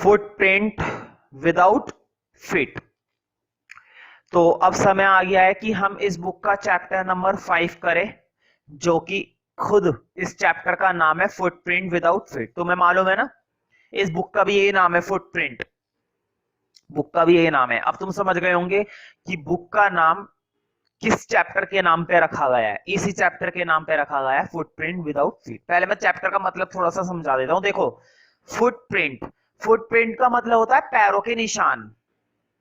Footprint without feet. तो अब समय आ गया है कि हम इस बुक का चैप्टर नंबर 5 करें, जो कि खुद इस चैप्टर का नाम है फुटप्रिंट विदाउट फीट। तुम्हें मालूम है ना, इस बुक का भी यही नाम है, फुटप्रिंट। बुक का भी यही नाम है। अब तुम समझ गए होंगे कि बुक का नाम किस चैप्टर के नाम पे रखा गया है। इसी चैप्टर के नाम पे रखा गया है, फुटप्रिंट विदाउट फीट। पहले मैं चैप्टर का मतलब थोड़ा सा समझा देता हूं। देखो, फुटप्रिंट, फुटप्रिंट का मतलब होता है पैरों के निशान।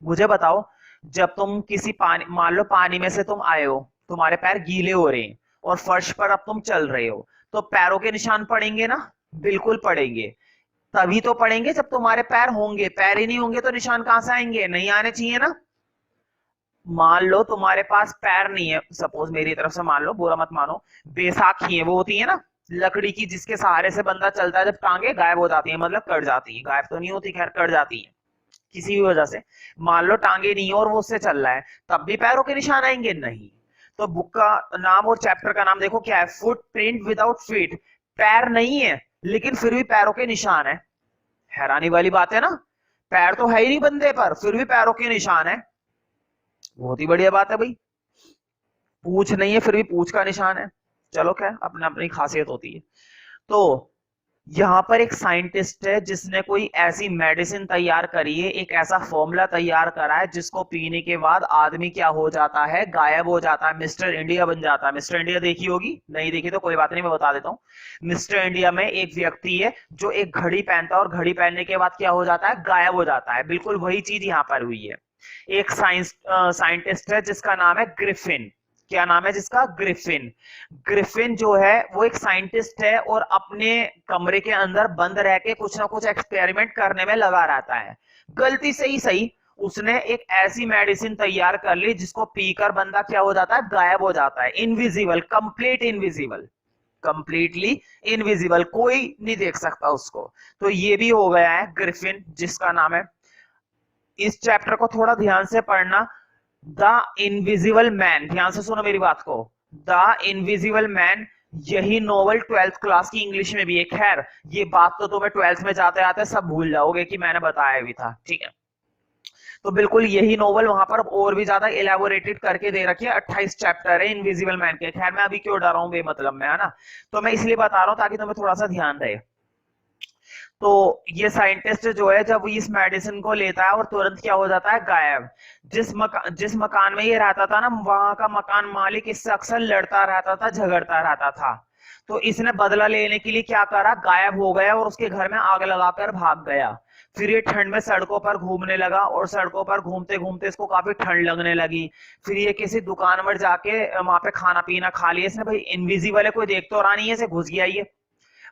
मुझे बताओ, जब तुम किसी पानी, मान लो पानी में से तुम आए हो, तुम्हारे पैर गीले हो रहे हैं और फर्श पर अब तुम चल रहे हो, तो पैरों के निशान पड़ेंगे ना? बिल्कुल पड़ेंगे। तभी तो पड़ेंगे जब तुम्हारे पैर होंगे। पैर ही नहीं होंगे तो निशान कहां से आएंगे? नहीं आने चाहिए ना। मान लो तुम्हारे पास पैर नहीं है, सपोज मेरी तरफ से मान लो, बुरा मत मानो। बैसाखी है, वो होती है ना लकड़ी की, जिसके सहारे से बंदा चलता है, जब टांगे गायब हो जाती है, मतलब कट जाती है, गायब तो नहीं होती, खैर कट जाती है किसी भी वजह से। मान लो टांगे नहीं है और वो उससे चल रहा है, तब भी पैरों के निशान आएंगे? नहीं। तो बुक का नाम और चैप्टर का नाम देखो क्या है, फुट प्रिंट विदाउट फीट। पैर नहीं है लेकिन फिर भी पैरों के निशान है। हैरानी वाली बात है ना, पैर तो है ही नहीं बंदे पर, फिर भी पैरों के निशान है। बहुत ही बढ़िया बात है भाई। पूछ नहीं है फिर भी पूछ का निशान है। चलो, क्या अपने अपनी खासियत होती है। तो यहाँ पर एक साइंटिस्ट है जिसने कोई ऐसी मेडिसिन तैयार करी है, एक ऐसा फॉर्मूला तैयार करा है जिसको पीने के बाद आदमी क्या हो जाता है, गायब हो जाता है, मिस्टर इंडिया बन जाता है। मिस्टर इंडिया देखी होगी, नहीं देखी तो कोई बात नहीं, मैं बता देता हूँ। मिस्टर इंडिया में एक व्यक्ति है जो एक घड़ी पहनता है और घड़ी पहनने के बाद क्या हो जाता है, गायब हो जाता है। बिल्कुल वही चीज यहाँ पर हुई है। एक साइंटिस्ट है जिसका नाम है ग्रिफिन। क्या नाम है जिसका? ग्रिफिन। ग्रिफिन जो है वो एक साइंटिस्ट है और अपने कमरे के अंदर बंद रह के कुछ ना कुछ एक्सपेरिमेंट करने में लगा रहता है। गलती से ही सही, उसने एक ऐसी मेडिसिन तैयार कर ली जिसको पीकर बंदा क्या हो जाता है, गायब हो जाता है, invisible, complete invisible, completely invisible, कोई नहीं देख सकता उसको। तो ये भी हो गया है ग्रिफिन, जिसका नाम है। इस चैप्टर को थोड़ा ध्यान से पढ़ना। द इनविजिबल मैन, ध्यान से सुनो मेरी बात को। द इनविजिबल मैन, यही नॉवल 12th क्लास की इंग्लिश में भी है। खैर ये बात तो तुम्हें 12th में जाते आते सब भूल जाओगे कि मैंने बताया भी था, ठीक है। तो बिल्कुल यही नॉवल वहां पर और भी ज्यादा इलेबोरेटेड करके दे रखी है। 28 चैप्टर है इनविजिबल मैन के। खैर मैं अभी क्यों डर रहा हूं बेमतलब में, है ना? तो मैं इसलिए बता रहा हूं ताकि तुम्हें थोड़ा सा ध्यान रहे। तो ये साइंटिस्ट जो है, जब इस मेडिसिन को लेता है और तुरंत क्या हो जाता है, गायब। जिस मकान में ये रहता था ना, वहां का मकान मालिक इससे अक्सर लड़ता रहता था, झगड़ता रहता था। तो इसने बदला लेने के लिए क्या करा, गायब हो गया और उसके घर में आग लगाकर भाग गया। फिर ये ठंड में सड़कों पर घूमने लगा और सड़कों पर घूमते घूमते इसको काफी ठंड लगने लगी। फिर ये किसी दुकान पर जाके वहां पे खाना पीना खा लिया इसने। भाई इनविजिबल है, कोई देख तो रहा नहीं है, इसे घुस गया ये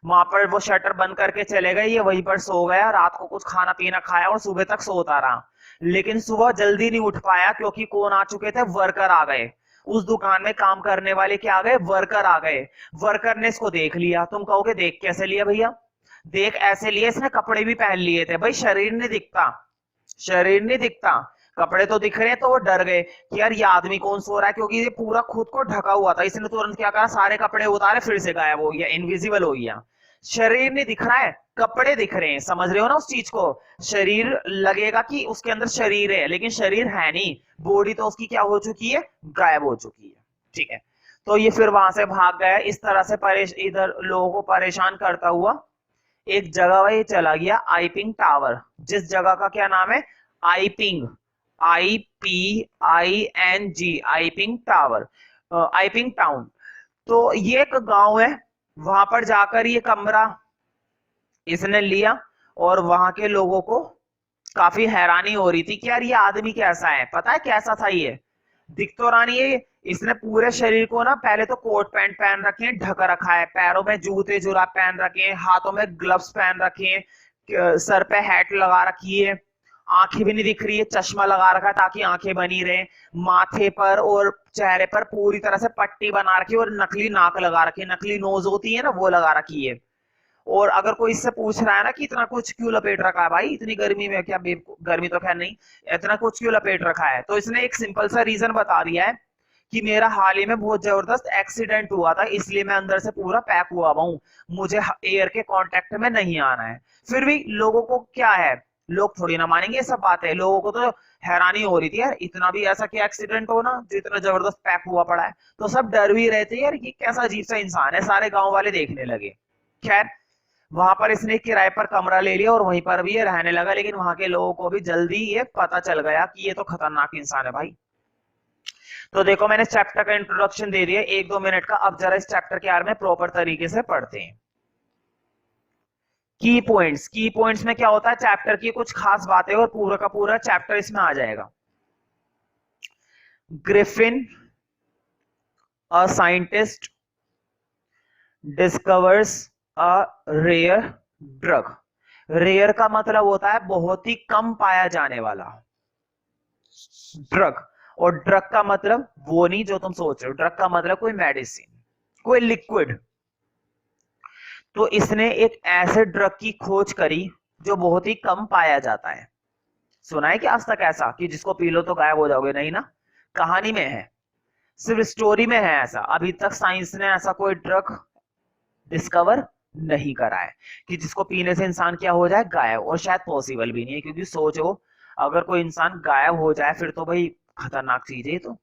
वहां पर, वो शटर बंद करके चले गए, ये वहीं पर सो गया, रात को कुछ खाना पीना खाया और सुबह तक सोता रहा। लेकिन सुबह जल्दी नहीं उठ पाया क्योंकि कौन आ चुके थे, वर्कर आ गए। उस दुकान में काम करने वाले क्या आ गए, वर्कर आ गए। वर्कर ने इसको देख लिया। तुम कहोगे देख कैसे लिया भैया? देख ऐसे लिए, इसने कपड़े भी पहन लिए थे। भाई शरीर नहीं दिखता, शरीर नहीं दिखता, कपड़े तो दिख रहे हैं। तो वो डर गए कि यार ये आदमी कौन सो रहा है, क्योंकि ये पूरा खुद को ढका हुआ था। इसने तुरंत क्या करा, सारे कपड़े उतारे, फिर से गायब हो गया, इनविजिबल हो गया। शरीर नहीं दिख रहा है, कपड़े दिख रहे हैं। समझ रहे हो ना उस चीज को? शरीर लगेगा कि उसके अंदर शरीर है, लेकिन शरीर है नहीं, बॉडी तो उसकी क्या हो चुकी है, गायब हो चुकी है, ठीक है। तो ये फिर वहां से भाग गया। इस तरह से इधर लोगों को परेशान करता हुआ एक जगह ये चला गया, आईपिंग टावर। जिस जगह का क्या नाम है, आईपिंग, IPING, आईपिंग टावर, आईपिंग टाउन। तो ये एक गांव है, वहां पर जाकर ये कमरा इसने लिया और वहां के लोगों को काफी हैरानी हो रही थी कि यार ये आदमी कैसा है। पता है कैसा था ये? दिख तो रहा नहीं है। इसने पूरे शरीर को ना, पहले तो कोट पैंट पहन रखे हैं, ढक रखा है, पैरों में जूते जुराब पहन रखे हैं, हाथों में ग्लव्स पहन रखे हैं, सर पे हैट लगा रखी है, आंखें भी नहीं दिख रही है, चश्मा लगा रखा है ताकि आंखें बनी रहे, माथे पर और चेहरे पर पूरी तरह से पट्टी बना रखी है और नकली नाक लगा रखी है, नकली नोज होती है ना, वो लगा रखी है। और अगर कोई इससे पूछ रहा है ना कि इतना कुछ क्यों लपेट रखा है भाई, इतनी गर्मी में, क्या गर्मी तो खैर नहीं, इतना कुछ क्यों लपेट रखा है, तो इसने एक सिंपल सा रीजन बता दिया है कि मेरा हाल ही में बहुत जबरदस्त एक्सीडेंट हुआ था, इसलिए मैं अंदर से पूरा पैक हुआ हूं, मुझे एयर के कांटेक्ट में नहीं आना है। फिर भी लोगों को क्या है, लोग थोड़ी ना मानेंगे ये सब बातें। लोगों को तो हैरानी हो रही थी यार, इतना भी ऐसा क्या एक्सीडेंट हो ना जो इतना जबरदस्त पैक हुआ पड़ा है। तो सब डर भी रहे थे यार, ये कैसा अजीब सा इंसान है, सारे गांव वाले देखने लगे। खैर वहां पर इसने किराए पर कमरा ले लिया और वहीं पर भी ये रहने लगा, लेकिन वहां के लोगों को भी जल्दी ये पता चल गया कि ये तो खतरनाक इंसान है भाई। तो देखो मैंने चैप्टर का इंट्रोडक्शन दे दिया 1-2 मिनट का, अब जरा इस चैप्टर के बारे में प्रॉपर तरीके से पढ़ते हैं। की पॉइंट्स में क्या होता है, चैप्टर की कुछ खास बातें और पूरा का पूरा चैप्टर इसमें आ जाएगा। Griffin a scientist discovers a rare drug. Rare का मतलब होता है बहुत ही कम पाया जाने वाला ड्रग, और ड्रग का मतलब वो नहीं जो तुम सोच रहे हो, ड्रग का मतलब कोई मेडिसिन, कोई लिक्विड। तो इसने एक ऐसे ड्रग की खोज करी जो बहुत ही कम पाया जाता है। सुना है कि आज तक ऐसा कि जिसको पी लो तो गायब हो जाओगे? नहीं ना, कहानी में है, सिर्फ स्टोरी में है ऐसा। अभी तक साइंस ने ऐसा कोई ड्रग डिस्कवर नहीं करा है कि जिसको पीने से इंसान क्या हो जाए, गायब। और शायद पॉसिबल भी नहीं है, क्योंकि सोचो अगर कोई इंसान गायब हो जाए फिर तो भाई खतरनाक चीज है तो,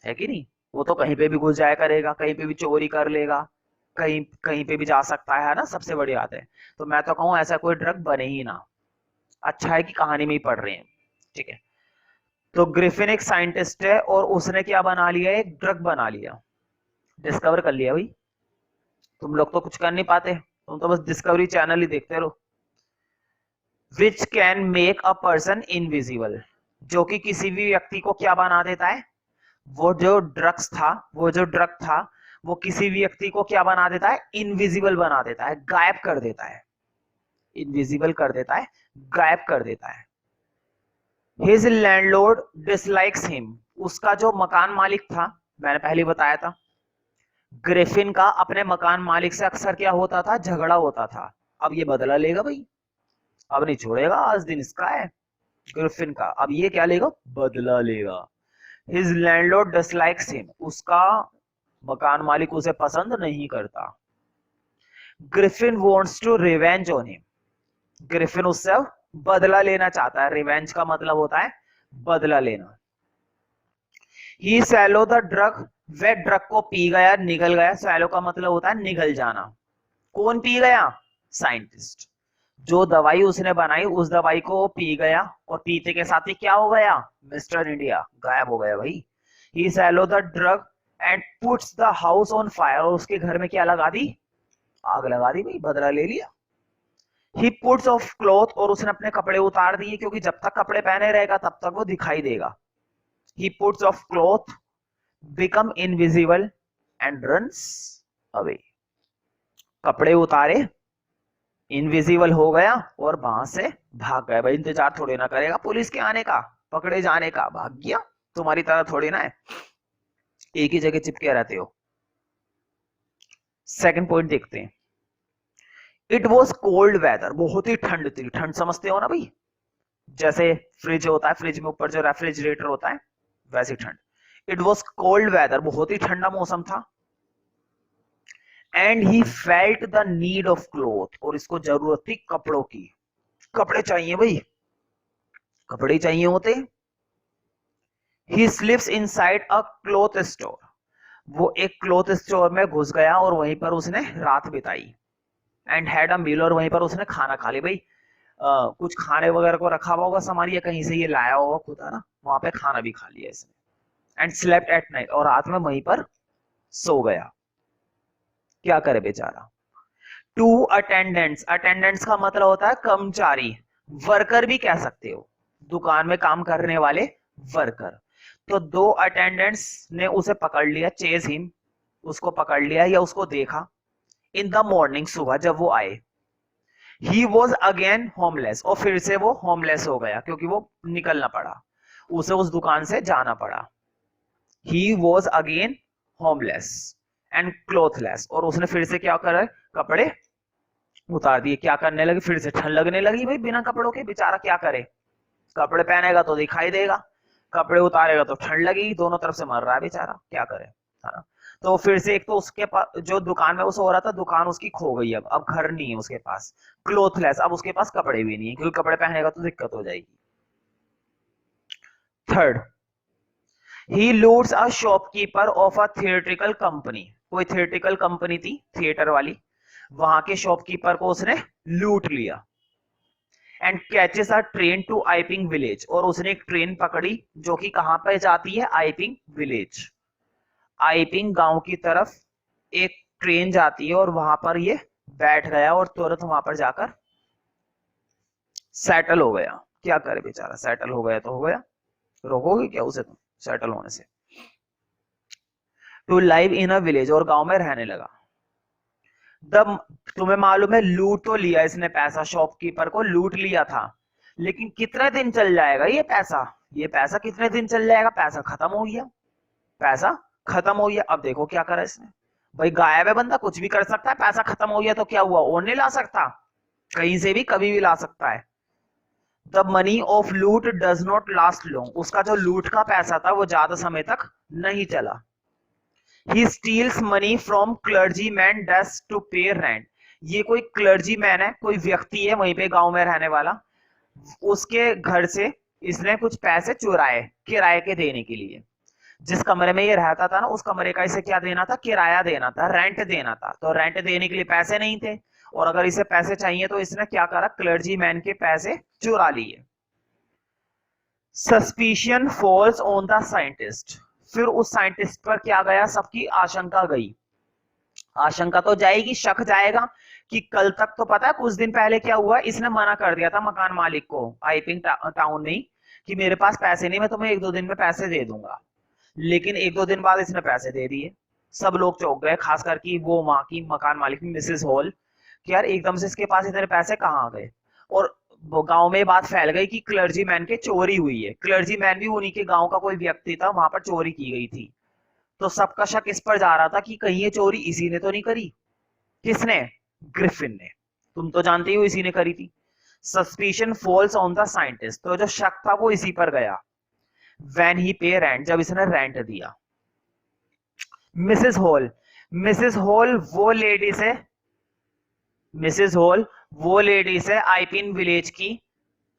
है कि नहीं? वो तो कहीं पे भी घुस जाया करेगा, कहीं पे भी चोरी कर लेगा, कहीं कहीं पे भी जा सकता है ना, सबसे बड़ी बात है। तो मैं तो कहूँ ऐसा कोई ड्रग बने ही ना, अच्छा है कि कहानी में ही पढ़ रहे हैं। ठीक है, तो ग्रिफिन एक साइंटिस्ट है और उसने क्या बना लिया, एक ड्रग बना लिया, डिस्कवर कर लिया भाई। तुम लोग तो कुछ कर नहीं पाते, तुम तो बस डिस्कवरी चैनल ही देखते रहो। Which can make a person invisible, जो कि किसी भी व्यक्ति को क्या बना देता है, वो जो ड्रग्स था, वो जो ड्रग था वो किसी भी व्यक्ति को क्या बना देता है, इनविजिबल बना देता है, गायब कर देता है। इनविजिबल कर देता है, गायब कर देता है। हिज लैंडलॉर्ड डिसलाइक्स हिम, उसका जो मकान मालिक था, मैंने पहले बताया था ग्रिफिन का अपने मकान मालिक से अक्सर क्या होता था, झगड़ा होता था। अब ये बदला लेगा भाई, अब नहीं छोड़ेगा, आज दिन इसका है ग्रिफिन का, अब ये क्या लेगा, बदला लेगा। हिज लैंडलॉर्ड डिसलाइक्स हिम, उसका मकान मालिक उसे पसंद नहीं करता। Griffin wants to revenge on him, Griffin उससे बदला लेना चाहता है। रिवेंज का मतलब होता है बदला लेना। ही सैलो द ड्रग, वह ड्रग को पी गया, निगल गया। सैलो का मतलब होता है निगल जाना। कौन पी गया, साइंटिस्ट। जो दवाई उसने बनाई उस दवाई को पी गया, और पीते के साथ ही क्या हो गया, मिस्टर इंडिया गायब हो गया भाई। He swallow the drug and puts the house on fire, और उसके घर में क्या लगा दी, आग लगा दी भाई, बदला ले लिया। ही पुट्स ऑफ क्लॉथ, और उसने अपने कपड़े उतार दिए, क्योंकि जब तक कपड़े पहने रहेगा तब तक वो दिखाई देगा। He puts of cloth, become invisible and runs away, कपड़े उतारे, इनविजिबल हो गया और वहां से भाग गया भाई। इंतजार थोड़ी ना करेगा पुलिस के आने का, पकड़े जाने का, भाग गया। तुम्हारी तरह थोड़ी ना है एक ही जगह चिपके रहते हो। सेकंड पॉइंट देखते हैं। इट वॉज कोल्ड वेदर, बहुत ही ठंड थी। ठंड समझते हो ना भाई, जैसे फ्रिज होता है, फ्रिज में ऊपर जो रेफ्रिजरेटर होता है, वैसी ठंड। इट वॉज कोल्ड वेदर, बहुत ही ठंडा मौसम था। And he felt the need of cloth, और इसको जरूरत थी कपड़ों की, कपड़े चाहिए भाई, कपड़े चाहिए होते। He slips inside a cloth store, वो एक क्लॉथ स्टोर में घुस गया और वहीं पर उसने रात बिताई। एंड हैड अ मील, और वहीं पर उसने खाना खा लिया भाई। कुछ खाने वगैरह को रखा हुआ होगा सामान, या कहीं से ये लाया होगा खुद, है ना, वहां पे खाना भी खा लिया इसने। एंड स्लेप्ट एट नाइट, और रात में वहीं पर सो गया। क्या करे बेचारा। टू अटेंडेंट्स, अटेंडेंट्स का मतलब होता है कर्मचारी, वर्कर भी कह सकते हो, दुकान में काम करने वाले वर्कर। तो दो अटेंडेंट्स ने उसे पकड़ लिया, चेज हिम, उसको पकड़ लिया या उसको देखा। इन द मॉर्निंग, सुबह जब वो आए। ही वॉज अगेन होमलेस, और फिर से वो होमलेस हो गया, क्योंकि वो निकलना पड़ा, उसे उस दुकान से जाना पड़ा। He was again homeless and clothless, और उसने फिर से क्या करा, कपड़े उतार दिए। क्या करने लगे, फिर से ठंड लगने लगी भाई, बिना कपड़ों के बेचारा क्या करे, कपड़े पहनेगा तो दिखाई देगा, कपड़े उतारेगा तो ठंड लगेगी, दोनों तरफ से मर रहा है बेचारा, क्या करे, है ना। तो फिर से एक तो उसके पास जो दुकान में वो सो रहा था, दुकान उसकी खो गई, अब घर नहीं है उसके पास, क्लोथलेस, अब उसके पास कपड़े भी नहीं है, क्योंकि कपड़े पहनेगा तो दिक्कत हो जाएगी। Third, he loots a shopkeeper of a theatrical company, कोई थिएट्रिकल कंपनी थी थिएटर वाली, वहां के शॉपकीपर को उसने लूट लिया। And catches a train to Iping village, और उसने एक ट्रेन पकड़ी जो कि कहां पर जाती है, आइपिंग विलेज, आइपिंग गांव की तरफ एक ट्रेन जाती है, और वहां पर ये बैठ गया और तुरंत वहां पर जाकर सेटल हो गया। क्या करे बेचारा, सेटल हो गया तो हो गया, रोकोगे क्या उसे तुम सेटल होने से। To live in a village, और गांव में रहने लगा। द तुम्हें मालूम है लूट तो लिया इसने, पैसा शॉपकीपर को लूट लिया था, लेकिन कितने दिन चल जाएगा ये पैसा कितने दिन चल जाएगा, पैसा खत्म हो गया, पैसा खत्म हो गया। अब देखो क्या करा इसने, भाई गायब है बंदा, कुछ भी कर सकता है, पैसा खत्म हो गया तो क्या हुआ, और नहीं ला सकता, कहीं से भी कभी भी ला सकता है। द मनी ऑफ लूट डज नॉट लास्ट लॉन्ग, उसका जो लूट का पैसा था वो ज्यादा समय तक नहीं चला। He steals money from clergyman just to pay rent, ये कोई क्लर्जीमैन है, कोई व्यक्ति है वहीं पे गांव में रहने वाला, उसके घर से इसने कुछ पैसे चुराए किराए के देने के लिए। जिस कमरे में ये रहता था ना, उस कमरे का इसे क्या देना था, किराया देना था, रेंट देना था, तो रेंट देने के लिए पैसे नहीं थे, और अगर इसे पैसे चाहिए तो इसने क्या करा, क्लर्जीमैन के पैसे चुरा लिए। Suspicion falls on the scientist, फिर उस साइंटिस्ट पर क्या गया, सबकी आशंका गई, आशंका तो जाएगी, शक जाएगा कि कल तक तो पता है कुछ दिन पहले क्या हुआ, इसने मना कर दिया था मकान मालिक को आइपिंग टाउन में कि मेरे पास पैसे नहीं, मैं तुम्हें एक दो दिन में पैसे दे दूंगा, लेकिन एक दो दिन बाद इसने पैसे दे दिए। सब लोग चौंक गए, खासकर की वो माँ की, मकान मालिक मिसेस हॉल, कि यार एकदम से इसके पास इतने पैसे कहाँ आ गए। और वो गांव में बात फैल गई कि क्लर्जी मैन के चोरी हुई है, क्लर्जी मैन भी उन्हीं के गांव का कोई व्यक्ति था, वहां पर चोरी की गई थी। तो सबका शक इस पर जा रहा था कि कहीं ये चोरी इसी ने तो नहीं करी। किसने, ग्रिफिन ने, तुम तो जानते हो इसी ने करी थी। Suspicion falls on the scientist, तो जो शक था वो इसी पर गया। व्हेन ही पे रेंट, जब इसने रेंट दिया। मिसेस हॉल, मिसेस हॉल वो लेडीज है, मिसेस हॉल वो लेडीज है आइपिन विलेज की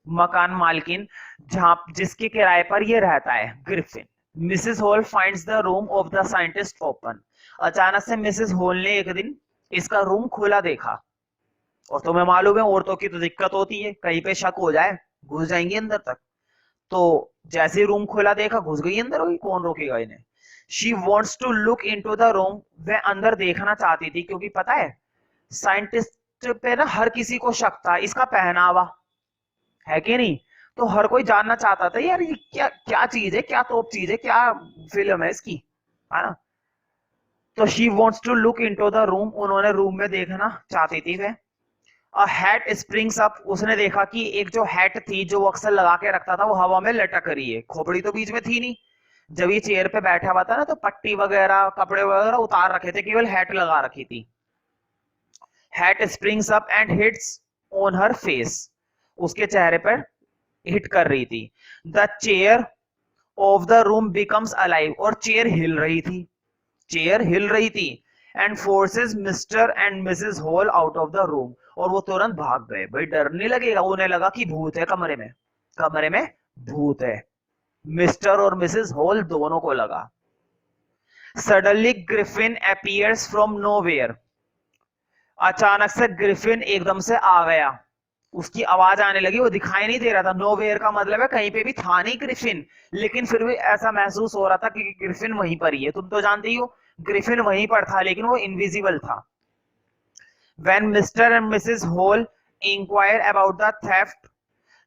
मकान मालकिन, जहां जिसके किराए पर ये रहता है Griffin. Mrs hall finds the room of the scientist open, अचानक से मिसेस हॉल ने एक दिन इसका रूम खुला देखा, और तुम्हें मालूम है औरतों की तो दिक्कत होती है, कहीं पे शक हो जाए घुस जाएंगी अंदर तक, तो जैसे रूम खुला देखा घुस गई अंदर, होगी कौन रोकेगा इन्हें। She wants to look into the room, वह अंदर देखना चाहती थी, क्योंकि पता है साइंटिस्ट पे ना हर किसी को शक था, इसका पहनावा है कि नहीं, तो हर कोई जानना चाहता था यार ये क्या क्या चीज है, क्या तोप चीज है, क्या फिल्म है इसकी, है ना। तो she wants to look into the room, उन्होंने रूम में देखना चाहती थी वह। अ हैट स्प्रिंग्स अप, उसने देखा कि एक जो हैट थी जो वो अक्सर लगा के रखता था वो हवा में लटक रही है, खोपड़ी तो बीच में थी नहीं, जब ये चेयर पे बैठा हुआ था ना तो पट्टी वगैरह कपड़े वगैरह उतार रखे थे, केवल हैट लगा रखी थी। Hat springs up and hits on her face, उसके चेहरे पर हिट कर रही थी। The chair of the room becomes alive, और चेयर हिल रही थी, चेयर हिल रही थी। And forces mister and Mrs hall out of the room, और वो तुरंत भाग गए, भाई डर नहीं लगेगा, उन्हें लगा कि भूत है कमरे में, कमरे में भूत है, मिस्टर और मिसेस हॉल दोनों को लगा। Suddenly Griffin appears from nowhere, अचानक से ग्रिफिन एकदम से आ गया, उसकी आवाज आने लगी, वो दिखाई नहीं दे रहा था, नोवेयर का मतलब है कहीं पे भी था नहीं ग्रिफिन, लेकिन फिर भी ऐसा महसूस हो रहा था कि ग्रिफिन वहीं पर ही है, तुम तो जानते ही हो ग्रिफिन वहीं पर था, लेकिन वो इनविजिबल था। When Mr. and Mrs. Hall inquire about the theft,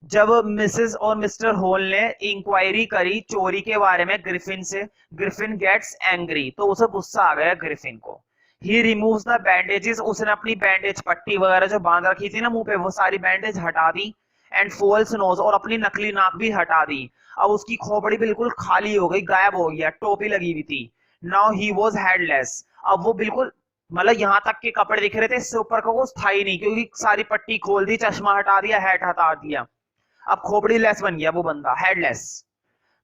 जब मिसेस और मिस्टर होल ने इंक्वायरी करी चोरी के बारे में ग्रिफिन से, ग्रिफिन गेट्स एंग्री, तो उसे गुस्सा आ गया ग्रिफिन को। ही रिमूव्स द बैंडेजेस, उसने अपनी बैंडेज पट्टी वगैरह जो बांध रखी थी ना मुंह पे, वो सारी बैंडेज हटा दी। एंड फॉल्स नोज, और अपनी नकली नाक भी हटा दी, अब उसकी खोपड़ी बिल्कुल खाली हो गई, गायब हो गया, टोपी लगी हुई थी। नाउ ही वॉज हेडलेस, अब वो बिल्कुल मतलब यहाँ तक के कपड़े दिख रहे थे, इससे ऊपर का कुछ था ही नहीं, क्योंकि सारी पट्टी खोल दी, चश्मा हटा दिया, हैट हटा दिया, अब खोपड़ी लेस बन गया वो बंदा, headless.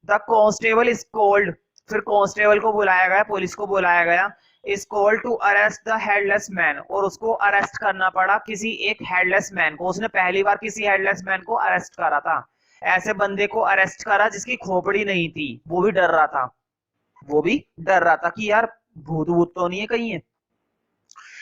The constable is called फिर कांस्टेबल को बुलाया गया, पुलिस को बुलाया गया, is called to arrest the headless man, और उसको अरेस्ट करना पड़ा किसी एक हेडलेस मैन को। उसने पहली बार किसी हेडलेस मैन को अरेस्ट करा था, ऐसे बंदे को अरेस्ट करा जिसकी खोपड़ी नहीं थी। वो भी डर रहा था, वो भी डर रहा था कि यार भूत भूत तो नहीं है कहीं है,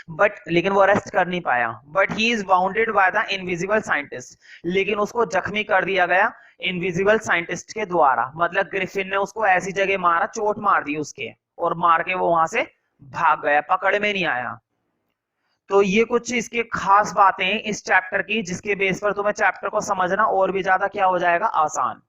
बट लेकिन वो अरेस्ट कर नहीं पाया। But he is bounded by the invisible scientist, लेकिन उसको जख्मी कर दिया गया इनविजिबल साइंटिस्ट के द्वारा। मतलब ग्रिफिन ने उसको ऐसी जगह मारा, चोट मार दी उसके, और मार के वो वहां से भाग गया, पकड़ में नहीं आया। तो ये कुछ इसके खास बातें हैं इस चैप्टर की, जिसके बेस पर तुम्हें चैप्टर को समझना और भी ज्यादा क्या हो जाएगा, आसान।